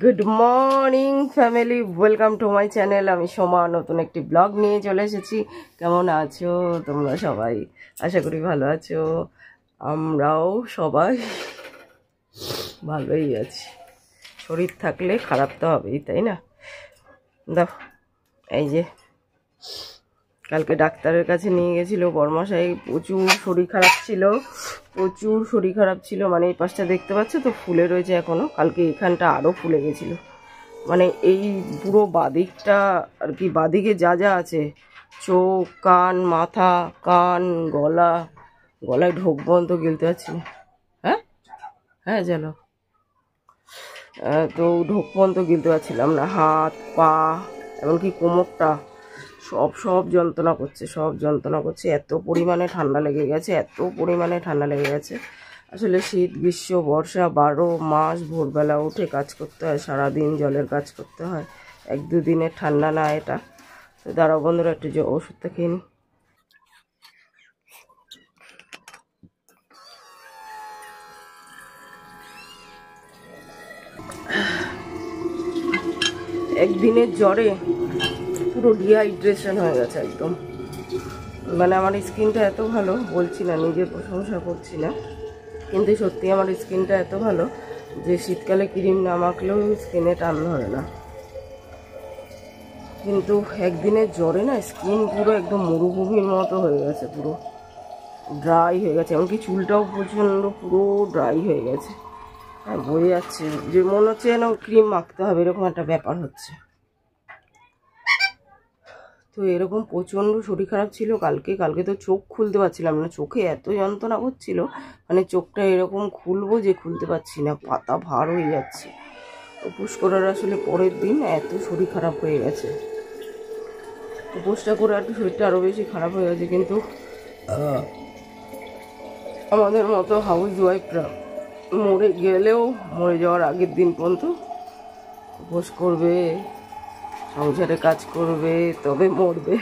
Good morning family, welcome to my channel. আমি সোমা নতুন একটি ব্লগ নিয়ে চলে এসেছি। কেমন আছো তোমরা সবাই? আশা করি ভালো আছো। আমরাও সবাই ভালোই আছি। শরীর থাকলে খারাপ তো হবেই, তাই না? দেখো, এই যে কালকে ডাক্তারের কাছে নিয়ে গেছিলো বড়মশাই। প্রচুর শরীর খারাপ ছিল। মানে এই পাশটা দেখতে পাচ্ছ তো, ফুলে রয়েছে এখনো। কালকে এখানটা আরো ফুলে গেছিল। মানে এই পুরো বাদিকটা আর কি, বাদিকে যা যা আছে, চোখ, কান, মাথা, কান, গলায় ঢোক বন্ধ গিলতে পারছি না। হ্যাঁ হ্যাঁ জানো, তো ঢোক বন্ধ গিলতে পারছিলাম না। হাত, পা, এমনকি কোমরটা সব যন্ত্রণা করছে। এত পরিমাণে ঠান্ডা লেগে গেছে। আসলে শীত, গ্রীষ্ম, বর্ষা 12 মাস ভোরবেলা উঠে কাজ করতে হয়, সারাদিন জলের কাজ করতে হয়। 1-2 দিনের ঠান্ডা না এটা। তো দাঁড়াও বন্ধুরা, একটু যে ওষুধটা খেয়ে নিই। একদিনের জ্বরে পুরো ডিহাইড্রেশন হয়ে গেছে একদম। মানে আমার স্কিনটা এত ভালো, বলছি না, নিজের প্রশংসা করছি না, কিন্তু সত্যি আমার স্কিনটা এত ভালো যে শীতকালে ক্রিম না মাখলেও স্কিনে টান ধরে না। কিন্তু একদিনের জ্বরে না স্কিন পুরো একদম মরুভূমির মতো হয়ে গেছে, পুরো ড্রাই হয়ে গেছে। এমনকি চুলটাও প্রচণ্ড পুরো ড্রাই হয়ে গেছে। হ্যাঁ, বোঝা যাচ্ছে যে মনে হচ্ছে যেন ক্রিম মাখতে হবে, এরকম একটা ব্যাপার হচ্ছে। তো এরকম প্রচণ্ড শরীর খারাপ ছিল কালকে তো চোখ খুলতে পারছিলাম না। চোখে এত যন্ত্রণা করছিল, মানে চোখটা এরকম খুলবো যে খুলতে পারছি না, পাতা ভার হয়ে যাচ্ছে। উপোস করার আসলে পরের দিন এত শরীর খারাপ হয়ে গেছে। উপোসটা করে একটু শরীরটা আরও বেশি খারাপ হয়ে গেছে। কিন্তু আমাদের মতো হাউস ওয়াইফরা মরে যাওয়ার আগের দিন পর্যন্ত উপোস করবে, সংসারে কাজ করবে, তবে মরবে।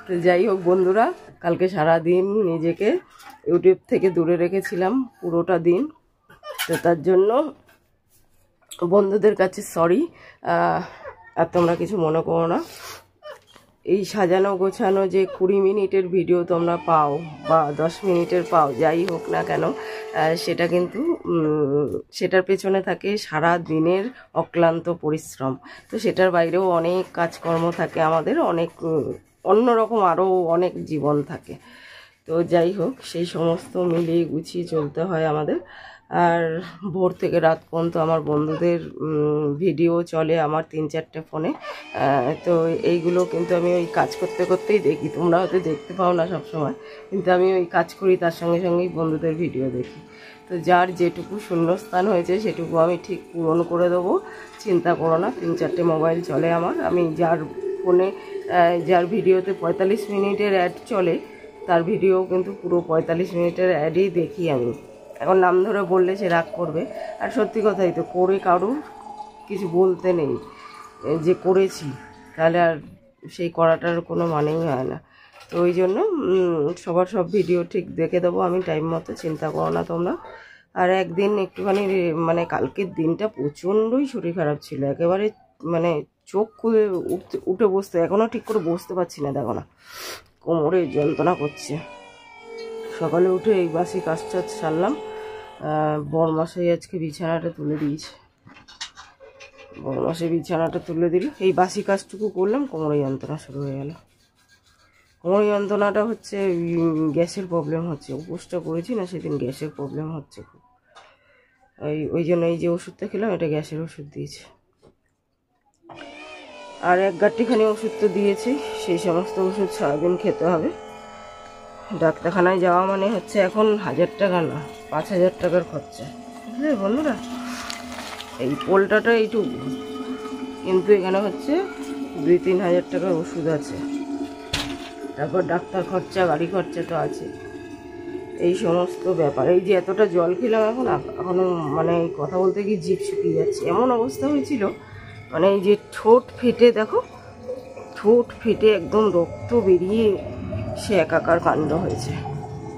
তো যাই হোক বন্ধুরা, কালকে সারাদিন নিজেকে ইউটিউব থেকে দূরে রেখেছিলাম পুরোটা দিন। তো তার জন্য বন্ধুদের কাছে সরি, আর তোমরা কিছু মনে করো না। এই সাজানো গোছানো যে 20 মিনিটের ভিডিও তোমরা পাও বা 10 মিনিটের পাও, যাই হোক না কেন, সেটা কিন্তু সেটার পেছনে থাকে সারা দিনের অক্লান্ত পরিশ্রম। তো সেটার বাইরেও অনেক কাজকর্ম থাকে আমাদের, অনেক অন্যরকম আরও অনেক জীবন থাকে। তো যাই হোক, সেই সমস্ত মিলিয়ে গুছিয়ে চলতে হয় আমাদের। আর ভোর থেকে রাত পর্যন্ত আমার বন্ধুদের ভিডিও চলে আমার 3-4টে ফোনে। তো এইগুলো কিন্তু আমি ওই কাজ করতে করতেই দেখি। তোমরা হয়তো দেখতে পাও না সবসময়, কিন্তু আমি ওই কাজ করি, তার সঙ্গে সঙ্গেই বন্ধুদের ভিডিও দেখি। তো যার যেটুকু শূন্যস্থান হয়েছে সেটুকু আমি ঠিক পূরণ করে দেবো, চিন্তা করো না। 3-4টে মোবাইল চলে আমার। আমি যার ফোনে, যার ভিডিওতে 45 মিনিটের অ্যাড চলে, তার ভিডিও কিন্তু পুরো 45 মিনিটের অ্যাডই দেখি আমি। এখন নাম ধরে বললে সে রাগ করবে, আর সত্যি কথাই তো, করে কারুর কিছু বলতে নেই। যে করেছি তাহলে আর সেই করাটার কোনো মানেই হয় না। তো ওই জন্য সবার সব ভিডিও ঠিক দেখে দেবো আমি টাইম মতো, চিন্তা করো না তোমরা। আর একদিন একটুখানি, মানে কালকের দিনটা প্রচণ্ডই শরীর খারাপ ছিল, একেবারে মানে চোখ খুলে উঠে বসতে, এখনও ঠিক করে বসতে পারছি না। দেখো না, কোমরে যন্ত্রণা করছে। সকালে উঠে এই বাসি কাজ টাজ সারলাম। বড়মশাই আজকে বিছানাটা তুলে দিয়েছে। বড়মশাই বিছানাটা তুলে দিল, এই বাসি কাজটুকু করলাম, কোমরে যন্ত্রণা শুরু হয়ে গেল। কোমরে যন্ত্রণাটা হচ্ছে গ্যাসের প্রবলেম হচ্ছে। উপোসটা করেছি না, সেদিন গ্যাসের প্রবলেম হচ্ছে খুব। ওই জন্য এই যে ওষুধটা খেলাম, এটা গ্যাসের ওষুধ দিয়েছে। আর 1 গাঁট্টিখানি ওষুধ তো দিয়েছি, সেই সমস্ত ওষুধ সারাদিন খেতে হবে। ডাক্তারখানায় যাওয়া মানে হচ্ছে এখন 1000 টাকা না, 5000 টাকার খরচা, বুঝলে বন্ধুরা? এই পোলটাটা এইটুকু, কিন্তু এখানে হচ্ছে 2-3 হাজার টাকার ওষুধ আছে। তারপর ডাক্তার খরচা, গাড়ি খরচা তো আছে, এই সমস্ত ব্যাপার। এই যে এতটা জল খেলাম এখনও মানে কথা বলতে গিয়ে জিভ শুকিয়ে যাচ্ছে, এমন অবস্থা হয়েছিল। মানে এই যে ঠোঁট ফেটে, দেখো ঠোঁট ফেটে একদম রক্ত বেরিয়ে সে একাকার কাণ্ড হয়েছে।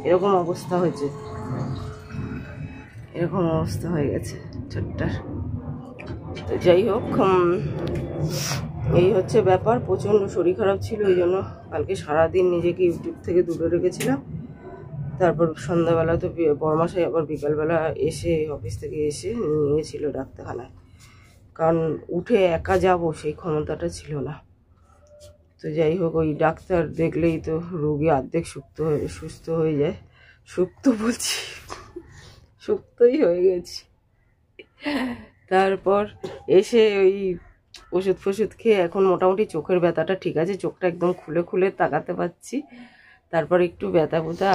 এরকম অবস্থা হয়ে গেছে ঠোঁটটার। তো যাই হোক, এই হচ্ছে ব্যাপার। প্রচণ্ড শরীর খারাপ ছিল, ওই জন্য কালকে সারাদিন নিজেকে ইউটিউব থেকে দূরে রেখেছিলাম। তারপর সন্ধ্যাবেলা তো বড়মাসাই আবার বিকালবেলা এসে অফিস থেকে এসে নিয়েছিল ডাক্তারখানায়, কারণ উঠে একা যাব সেই ক্ষমতাটা ছিল না। তো যাই হোক, ওই ডাক্তার দেখলেই তো রোগী অর্ধেক সুস্থ হয়ে যায়। সুস্থ বলছি, সুস্থই হয়ে গেছি। তারপর এসে ওই ওষুধ ফষুধ খেয়ে এখন মোটামুটি চোখের ব্যথাটা ঠিক আছে, চোখটা একদম খুলে খুলে তাকাতে পারছি। তারপর একটু ব্যথা ব্যথা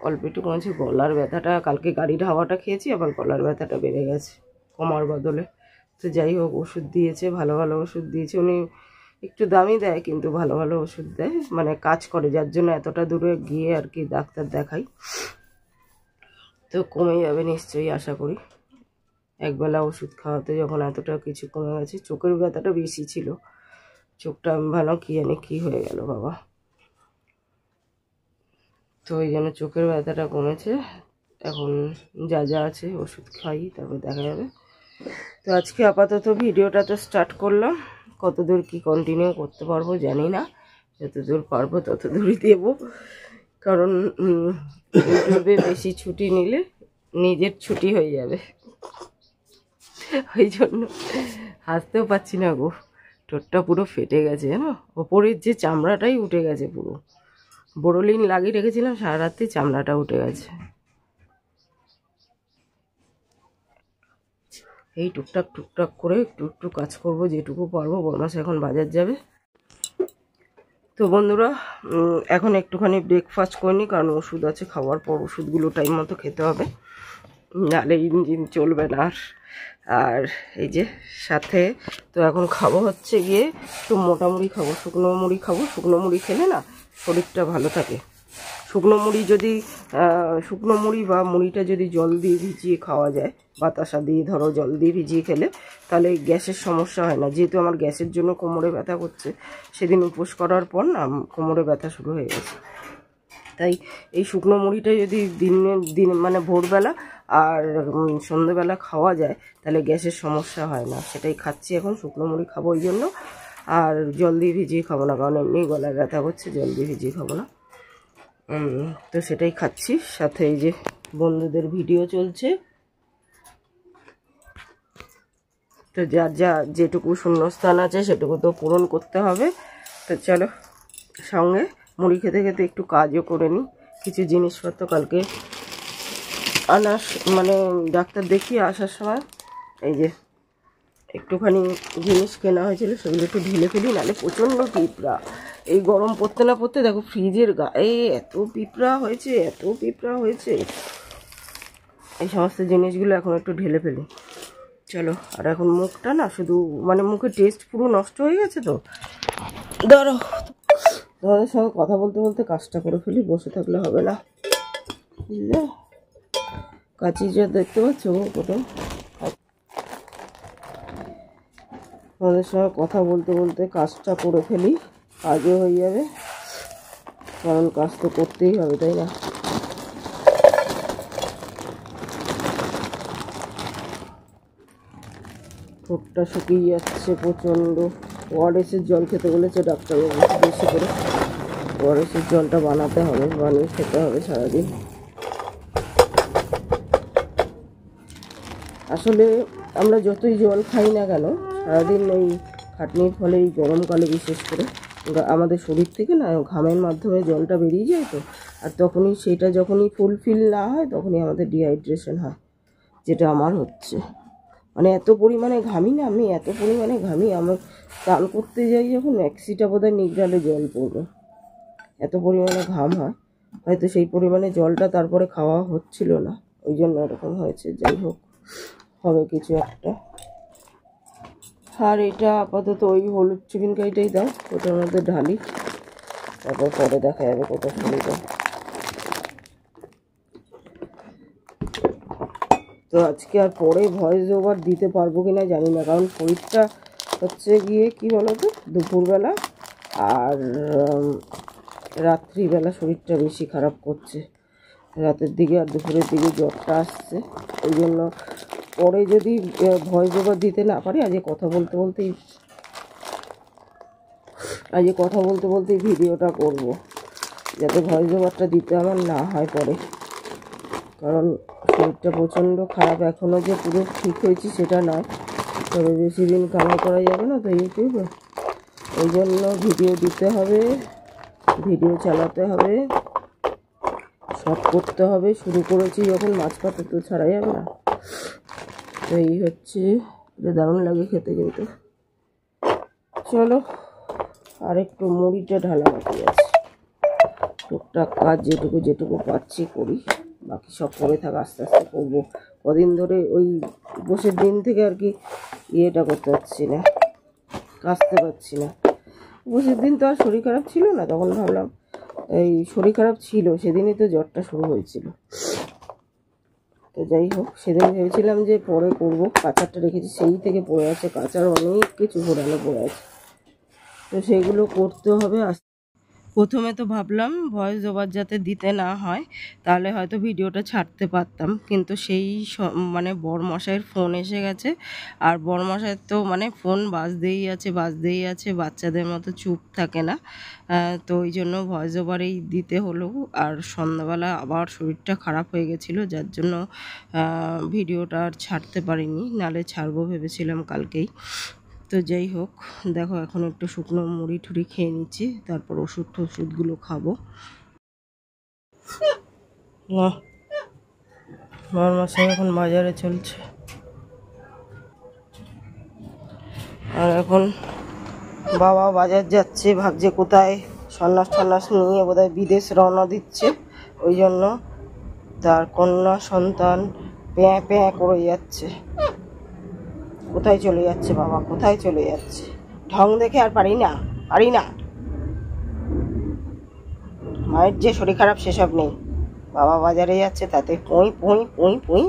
অল্প একটু কমেছে। গলার ব্যথাটা কালকে গাড়ির হাওয়াটা খেয়েছি, আবার গলার ব্যথাটা বেড়ে গেছে কমার বদলে। তো যাই হোক, ওষুধ দিয়েছে, ভালো ভালো ওষুধ দিয়েছে। উনি একটু দামি দেয় কিন্তু ভালো ভালো ওষুধ দেয়, মানে কাজ করে, যার জন্য এতটা দূরে গিয়ে আর কি ডাক্তার দেখাই। তো কমে যাবে নিশ্চয়ই আশা করি। একবেলা ওষুধ খাওয়াতে যখন এতটা কিছু কমে গেছে। চোখের ব্যথাটা বেশি ছিল, চোখটা আমি ভালো কি জানি কী হয়ে গেল বাবা। তো ওই জন্য চোখের ব্যথাটা কমেছে। এখন যা যা আছে ওষুধ খাই, তারপর দেখা যাবে। তো আজকে আপাতত ভিডিওটা তো স্টার্ট করলাম, কতদূর কি কন্টিনিউ করতে পারবো জানি না, যতদূর পারবো তত দূরই দেবো। কারণ ইউটিউবে বেশি ছুটি নিলে নিজের ছুটি হয়ে যাবে, ওই জন্য হাসতেও পাচ্ছি না গো। ঠোঁটটা পুরো ফেটে গেছে জানো, ওপরের যে চামড়াটাই উঠে গেছে পুরো। বোরোলিন লাগিয়ে রেখেছিলাম, সারা রাত্রি চামড়াটা উঠে গেছে। এই টুকটাক টুকটাক করে একটু একটু কাজ করবো যেটুকু পারবো। বরমাস এখন বাজার যাবে। তো বন্ধুরা, এখন একটুখানি ব্রেকফাস্ট করে নিই, কারণ ওষুধ আছে, খাওয়ার পর ওষুধগুলো টাইম মতো খেতে হবে, নাহলে ইঞ্জিন চলবে না। আর এই যে সাথে তো এখন খাবো হচ্ছে গিয়ে একটু মোটা মুড়ি খাবো, শুকনো মুড়ি খাবো। শুকনো মুড়ি খেলে না শরীরটা ভালো থাকে। শুকনো মুড়ি বা মুড়িটা যদি জল দিয়ে ভিজিয়ে খাওয়া যায়, বাতাসা দিয়ে ধরো জল দিয়ে ভিজিয়ে খেলে, তাহলে গ্যাসের সমস্যা হয় না। যেহেতু আমার গ্যাসের জন্য কোমরে ব্যথা করছে, সেদিন উপোস করার পর না কোমরে ব্যথা শুরু হয়ে গেছে। তাই এই শুকনো মুড়িটা যদি দিন মানে ভোরবেলা আর সন্ধ্যেবেলা খাওয়া যায়, তাহলে গ্যাসের সমস্যা হয় না। সেটাই খাচ্ছি এখন, শুকনো মুড়ি খাবো ওই জন্য। আর জল দিয়ে ভিজিয়ে খাবো না, কারণ এমনি গলায় ব্যথা করছে, জল দিয়ে ভিজিয়ে খাবো না। তো সেটাই খাচ্ছি। সাথে এই যে বন্ধুদের ভিডিও চলছে, তো যার যা যেটুকু শূন্যস্থান আছে সেটুকু তো পূরণ করতে হবে। তো চলো, সঙ্গে মুড়ি খেতে খেতে একটু কাজও করে নিই। কিছু জিনিসপত্র কালকে মানে ডাক্তার দেখিয়ে আসার সময় এই যে একটুখানি জিনিস কেনা হয়েছিল, সেগুলো একটু ঢেলে ফেলি, নাহলে প্রচণ্ড পিঁপড়া। এই গরম পড়তে না পড়তে দেখো ফ্রিজের গায়ে এত পিঁপড়া হয়েছে, এত পিঁপড়া হয়েছে। এই সমস্ত জিনিসগুলো এখন একটু ঢেলে ফেলি। চলো, আর এখন মুখটা না শুধু মানে মুখের টেস্ট পুরো নষ্ট হয়ে গেছে। তো ধরো তোমাদের সঙ্গে কথা বলতে বলতে কাজটা করে ফেলি, বসে থাকলে হবে না, বুঝলে? কাচি যা দেখতে পাচ্ছ প্রথম, তোমাদের সঙ্গে কথা বলতে বলতে কাজটা করে ফেলি, কাজও হয়ে যাবে, কারণ কাজ তো করতেই হবে, তাই না? ঠোঁটটা শুকিয়ে যাচ্ছে প্রচণ্ড। ওআরএসের জল খেতে বলেছে ডাক্তারবাবু, বেশি করে ওআরএসের জলটা বানাতে হবে, বানিয়ে খেতে হবে সারাদিন। আসলে আমরা যতই জল খাই না কেন, সারাদিন ওই খাটনির ফলে এই গরমকালে বিশেষ করে আমাদের শরীর থেকে না ঘামের মাধ্যমে জলটা বেরিয়ে যায়। তো আর তখনই সেটা যখনই ফুলফিল না হয়, তখনই আমাদের ডিহাইড্রেশন হয়, যেটা আমার হচ্ছে। মানে এত পরিমাণে ঘামি না আমি, এত পরিমাণে ঘামি, আমার স্নান করতে যাই যখন ম্যাক্সিটা বোধহয় নিগড়ালে জল পড়বে, এত পরিমাণে ঘাম হয়। হয়তো সেই পরিমাণে জলটা তারপরে খাওয়া হচ্ছিল না, ওই জন্য এরকম হয়েছে। যাই হোক, হবে কিছু একটা। আর এটা আপাতত ওই হলুদ চিকেনকারিটাই দাও, ওটার মধ্যে ঢালি, তারপর পরে দেখা যাবে কোথাও শরীরটা। তো আজকে আর পরে ভয়েস ওভার দিতে পারবো কিনা জানি না, কারণ শরীরটা হচ্ছে গিয়ে কি বলো তো, দুপুরবেলা আর রাত্রিবেলা শরীরটা বেশি খারাপ করছে। রাতের দিকে আর দুপুরের দিকে জ্বরটা আসছে, ওই জন্য পরে যদি ভয়েস ওভার দিতে না পারি, আজকে কথা বলতে বলতেই ভিডিওটা করব, যাতে ভয়েস ওভারটা দিতে আমার না হয় পরে। কারণ শরীরটা প্রচণ্ড খারাপ, এখনও যে পুরো ঠিক হয়েছি সেটা নয়, তবে বেশি দিন কামাই করা যাবে না তো ইউটিউবে, ওই জন্য ভিডিও দিতে হবে, ভিডিও চালাতে হবে, সব করতে হবে। শুরু করেছি যখন, মাঝপথে তো ছাড়া যাবে না। তো এই হচ্ছে, এটা দারুণ লাগে খেতে কিন্তু। চলো, আর একটু মুড়িটা ঢালা বাকি আছে, টুকটাক কাজ যেটুকু পাচ্ছি করি, বাকি সব করে থাকা আস্তে আস্তে করবো। কদিন ধরে ওই বসের দিন থেকে আর কি ইয়েটা করতে পারছি না, কাচতে পারছি না। বসের দিন তো আর শরীর খারাপ ছিল না, তখন ভাবলাম এই শরীর খারাপ ছিল সেদিনই তো জ্বরটা শুরু হয়েছিল। তো যাই হোক, সেদিন ভেবেছিলাম যে পরে করবো, কাঁচারটা রেখেছি সেই থেকে পড়ে আছে, কাঁচার অনেক কিছু ঘোরানো পড়ে আছে, তো সেগুলো করতে হবে। প্রথমে তো ভাবলাম ভয়েস ওভার যাতে দিতে না হয়, তাহলে হয়তো ভিডিওটা ছাড়তে পারতাম, কিন্তু সেই মানে বরমশাইয়ের ফোন এসে গেছে, আর বরমশাইয়ের তো মানে ফোন বাজতেই আছে, বাচ্চাদের মতো চুপ থাকে না। তো ওই জন্য ভয়েস ওভারেই দিতে হলো। আর সন্ধ্যাবেলা আবার শরীরটা খারাপ হয়ে গেছিলো, যার জন্য ভিডিওটা আর ছাড়তে পারিনি, নালে ছাড়বো ভেবেছিলাম কালকেই। তো যাই হোক, দেখো এখন একটু শুকনো মুড়ি টুড়ি খেয়ে নিচ্ছি, তারপর ওষুধগুলো খাবো। না, আমার মশাই এখন বাজারে চলছে, আর এখন বাবা বাজার যাচ্ছে, ভাবছে কোথায় সন্ন্যাস নিয়ে বোধহয় বিদেশ রওনা দিচ্ছে, ওই জন্য তার কন্যা সন্তান প্যাঁ প্যাঁ করে যাচ্ছে। কোথায় চলে যাচ্ছে বাবা, কোথায় চলে যাচ্ছে? ঢং দেখে আর পারি না। মায়ের যে শরীর খারাপ সেসব নেই, বাবা বাজারে যাচ্ছে তাতে পুঁই।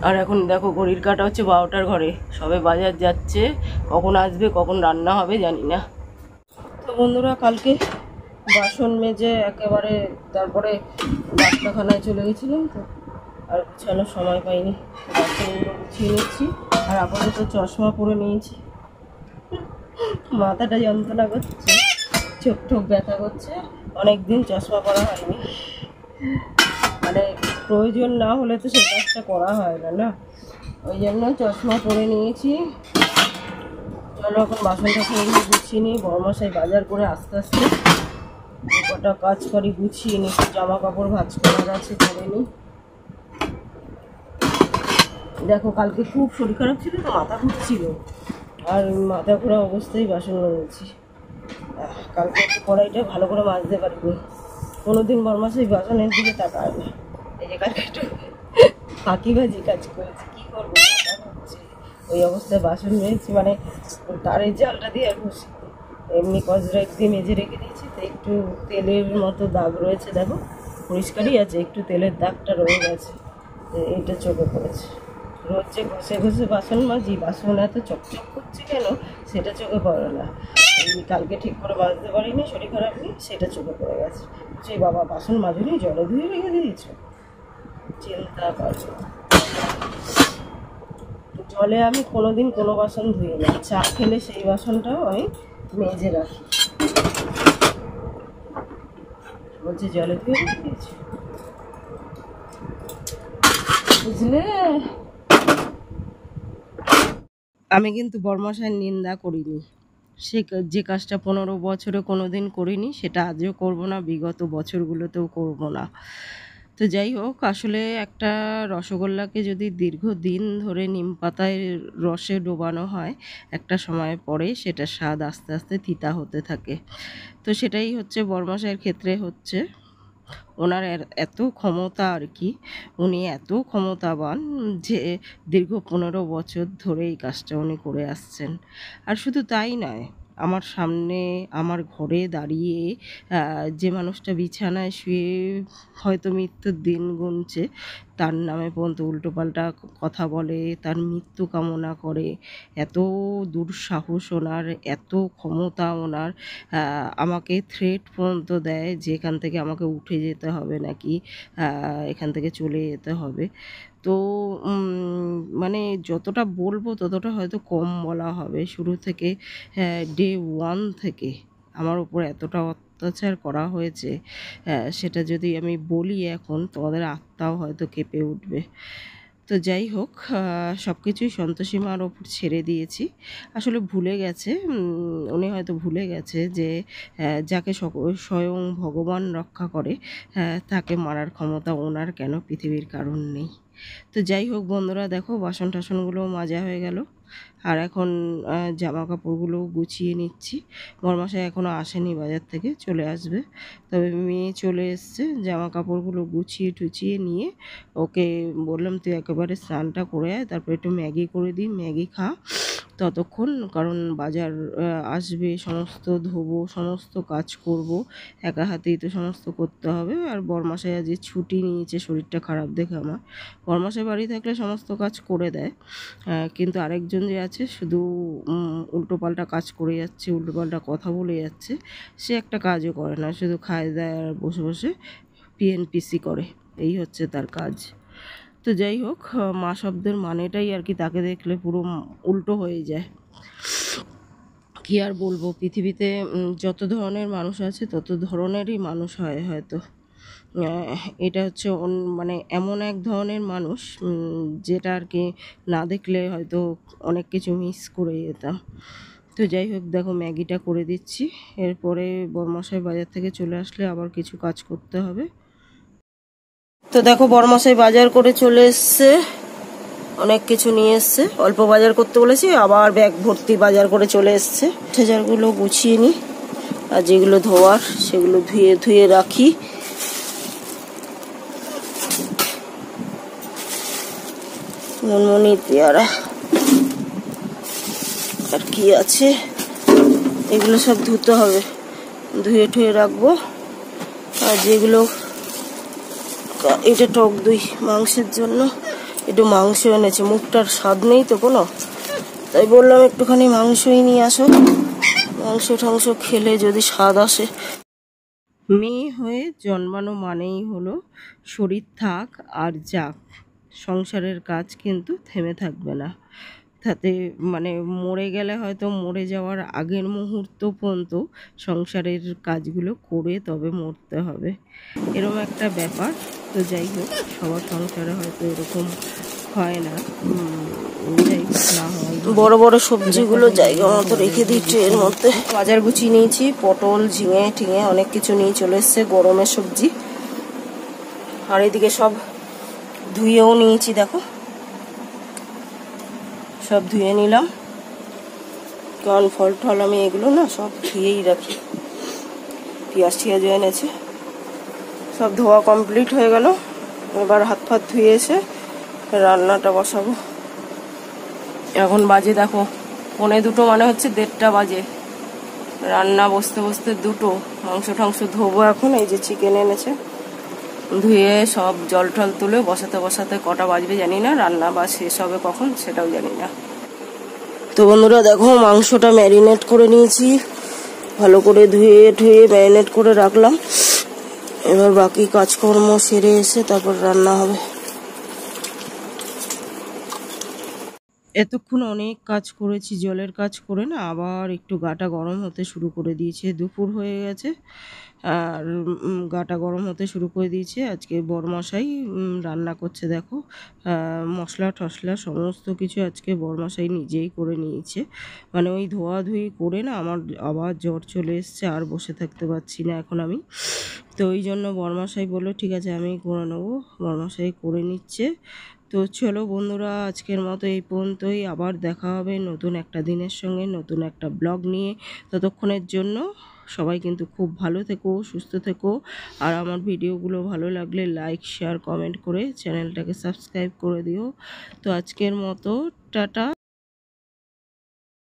আর এখন দেখো ঘড়ির কাঁটা হচ্ছে 12টার ঘরে, সবে বাজার যাচ্ছে, কখন আসবে কখন রান্না হবে জানি না। তো বন্ধুরা, কালকে বাসন মেজে একেবারে তারপরে ডাক্তারখানায় চলে গেছিলাম, তো আর গুছানোর সময় পাইনি, বাসনগুলো গুছিয়ে নিচ্ছি। আর আপাতত চশমা পরে নিয়েছি, মাথাটা যন্ত্রণা করছে, চোখ ব্যথা করছে, অনেকদিন চশমা পরা হয়নি, মানে প্রয়োজন না হলে তো সেই কাজটা করা হয় না, ওই জন্য চশমা পরে নিয়েছি। চলো এখন বাসন টাসনগুলো গুছিয়ে নিই, বড়মশাই বাজার করে আস্তে আস্তে কটা কাজ করি, গুছিয়ে নিই, জামা কাপড় ভাঁজ করার আছে করে নিই। দেখো কালকে খুব শরীর খারাপ ছিল তো, মাথা ঘুরছিল, আর মাথা ঘোরা অবস্থায় বাসন মেজেছি। কালকে একটু কড়াইটা ভালো করে মাজতে পারিনি, কোনোদিন বরমাসেই বাসনের দিকে তাকায় না, এই যে কালকে একটু ফাঁকিবাজি কাজ করেছি, কী করবো, মাথা ঘুরছে, ওই অবস্থায় বাসন মেজেছি, মানে তারের জালটা দিয়ে আর ঘুষি, এমনি কজরাইট দিয়ে মেজে রেখে দিয়েছি, তো একটু তেলের মতো দাগ রয়েছে, দেখো পরিষ্কারই আছে, একটু তেলের দাগটা রয়ে গেছে, এইটা চোখে পড়েছে। রোজ যে ঘষে বাসন মাজি, বাসন এত চকচক করছে কেন সেটা চোখে পড়ে না, কালকে ঠিক করে মাজতে পারিনি, শরীর খারাপ নেই, সেটা চোখে পড়ে গেছে। সেই বাবা বাসন মাজুনি, জলে ধুয়ে রেখে দিয়েছ, চিন্তা করো। জলে আমি কোনোদিন কোনো বাসন ধুই না, চা খেলে সেই বাসনটাও আমি মেজে রাখি, বলছে জলে ধুয়ে রেখে দিয়েছ, বুঝলে। আমি কিন্তু বরমশাইয়ের নিন্দা করিনি, সে যে কাজটা 15 বছরে কোনো দিন করিনি সেটা আজও করব না, বিগত বছরগুলোতেও করব না। তো যাই হোক, আসলে একটা রসগোল্লাকে যদি দীর্ঘদিন ধরে নিম পাতায় রসে ডোবানো হয়, একটা সময় পরে সেটা স্বাদ আস্তে আস্তে তিতা হতে থাকে। তো সেটাই হচ্ছে বরমশাইয়ের ক্ষেত্রে হচ্ছে, ওনার এত ক্ষমতা আর কি, উনি এত ক্ষমতাবান যে দীর্ঘ 15 বছর ধরে এই কাজটা উনি করে আসছেন। আর শুধু তাই নয়, আমার সামনে আমার ঘরে দাঁড়িয়ে যে মানুষটা বিছানায় শুয়ে হয়তো মৃত্যুর দিন গুনছে, তার নামে পর্যন্ত উল্টোপাল্টা কথা বলে, তার মৃত্যু কামনা করে। এত দুঃসাহস ওনার, এত ক্ষমতা ওনার, আমাকে থ্রেট পর্যন্ত দেয় যে এখান থেকে আমাকে উঠে যেতে হবে নাকি এখান থেকে চলে যেতে হবে। তো মানে যতটা বলবো ততটা হয়তো কম বলা হবে। শুরু থেকে ডে ওয়ান থেকে আমার উপর এতটা অত্যাচার করা হয়েছে, সেটা যদি আমি বলি এখন তোমাদের আত্মাও হয়তো কেঁপে উঠবে। তো যাই হোক, সব কিছুই সন্তোষী মার ওপর ছেড়ে দিয়েছি। আসলে ভুলে গেছে, উনি হয়তো ভুলে গেছে যে যাকে স্বয়ং ভগবান রক্ষা করে তাকে মারার ক্ষমতা ওনার কেন পৃথিবীর কারণ নেই। তো যাই হোক বন্ধুরা, দেখো বাসন টাসনগুলোও মাজা হয়ে গেল, আর এখন জামা কাপড়গুলো গুছিয়ে নিচ্ছি। বরমশাই এখনও আসেনি বাজার থেকে, চলে আসবে। তবে মেয়ে চলে এসছে, জামা কাপড়গুলো গুছিয়ে টুচিয়ে নিয়ে ওকে বললাম তুই একেবারে স্নানটা করে আয়, তারপর একটু ম্যাগি করে দিই, ম্যাগি খা ততক্ষণ, কারণ বাজার আসবে, সমস্ত ধোবো, সমস্ত কাজ করব, একা হাতেই তো সমস্ত করতে হবে। আর বরমশাই আজ ছুটি নিয়েছে শরীরটা খারাপ দেখে আমার। বরমশাই বাড়ি থাকলে সমস্ত কাজ করে দেয়, কিন্তু আরেকজন যে আছে শুধু উল্টোপাল্টা কাজ করে যাচ্ছে, উল্টোপাল্টা কথা বলে যাচ্ছে, সে একটা কাজও করে না, শুধু খায় দায় আর বসে বসে পিএনপিসি করে, এই হচ্ছে তার কাজ। তো যাই হোক, মা শব্দের মানেটাই আর কি তাকে দেখলে পুরো উল্টো হয়ে যায়। কি আর বলবো, পৃথিবীতে যত ধরনের মানুষ আছে তত ধরনেরই মানুষ হয় হয়তো। এটা হচ্ছে মানে এমন এক ধরনের মানুষ যেটা আর কি না দেখলে হয়তো অনেক কিছু মিস করে যেতাম। তো যাই হোক, দেখো ম্যাগিটা করে দিচ্ছি, এরপরে বরমশাই বাজার থেকে চলে আসলে আবার কিছু কাজ করতে হবে। তো দেখো বরমশাই বাজার করে চলে এসছে, অনেক কিছু নিয়ে এসছে। অল্প বাজার করতে বলেছি, আবার ব্যাগ ভর্তি বাজার করে চলে এসছে। বাজারগুলো গুছিয়ে নিই, আর যেগুলো ধোয়ার সেগুলো ধুয়ে ধুয়ে রাখি। মনমনি, পেয়ারা আর কি আছে, এগুলো সব ধুতে হবে, ধুয়ে ঠুয়ে রাখবো। আর যেগুলো, এটা টক দই মাংসের জন্য, একটু মাংস এনেছে, মুখটার স্বাদ নেই তো কোনো, তাই বললাম একটুখানি মাংসই নিয়ে আসো, মাংস টাংস খেলে যদি স্বাদ আসে। মেয়ে হয়ে জন্মানো মানেই হলো শরীর থাক আর যাক, সংসারের কাজ কিন্তু থেমে থাকবে না। তাতে মানে মরে গেলে হয়তো মরে যাওয়ার আগের মুহূর্ত পর্যন্ত সংসারের কাজগুলো করে তবে মরতে হবে, এরকম একটা ব্যাপার। তো যাই হোক, সবার সংসারে হয়তো এরকম হয় না, যাই হোক না হয়। বড় বড় সবজিগুলো জায়গা মতো রেখে দিই ট্রের মধ্যে। বাজার গুছিয়ে নিয়েছি, পটল ঝিঙে ঠিঙে অনেক কিছু নিয়ে চলে এসছে, গরমের সবজি। আর এদিকে সব ধুয়েও নিয়েছি, দেখো সব ধুয়ে নিলাম, কারণ ফল টল আমি এগুলো না সব ধুয়েই রাখি। পেঁয়াজ টিয়াজ এনেছে, সব ধোয়া কমপ্লিট হয়ে গেল। এবার হাত ফাত ধুয়ে এসে রান্নাটা বসাবো। এখন বাজে দেখো 1:45, মানে হচ্ছে 1:30 বাজে। রান্না বসতে বসতে 2টো, মাংস টাংস ধোবো এখন। এই যে চিকেন এনেছে, ধুয়ে সব জল টল তুলে বসাতে বসাতে কটা বাজবে জানি না, রান্না বা শেষ হবে কখন সেটাও জানি না। তো বন্ধুরা দেখো, মাংসটা ম্যারিনেট করে নিয়েছি, ভালো করে ধুয়ে ঠুয়ে ম্যারিনেট করে রাখলাম। এবার বাকি কাজকর্ম সেরে এসে তারপর রান্না হবে। এতক্ষণ অনেক কাজ করেছি, জলের কাজ করে না আবার একটু গাটা গরম হতে শুরু করে দিয়েছে। দুপুর হয়ে গেছে আর গাটা গরম হতে শুরু করে দিয়েছে। আজকে বরমশাই রান্না করছে, দেখো মশলা টশলা সমস্ত কিছু আজকে বরমশাই নিজেই করে নিয়েছে। মানে ওই ধোয়াধুয়ি করে না আমার আবার জ্বর চলে এসছে, আর বসে থাকতে পারছি না এখন আমি। তো ওই জন্য বরমশাই বললো ঠিক আছে আমি করে নেবো, বরমশাই করে নিচ্ছে। তো চলো বন্ধুরা, আজকের মতো এই পর্যন্তই। আবার দেখা হবে নতুন একটা দিনের সঙ্গে, নতুন একটা ব্লগ নিয়ে। ততক্ষণের জন্য সবাই কিন্তু খুব ভালো থেকো, সুস্থ থেকো। আর আমার ভিডিওগুলো ভালো লাগলে লাইক শেয়ার কমেন্ট করে চ্যানেলটাকে সাবস্ক্রাইব করে দিও। তো আজকের মতো টাটা।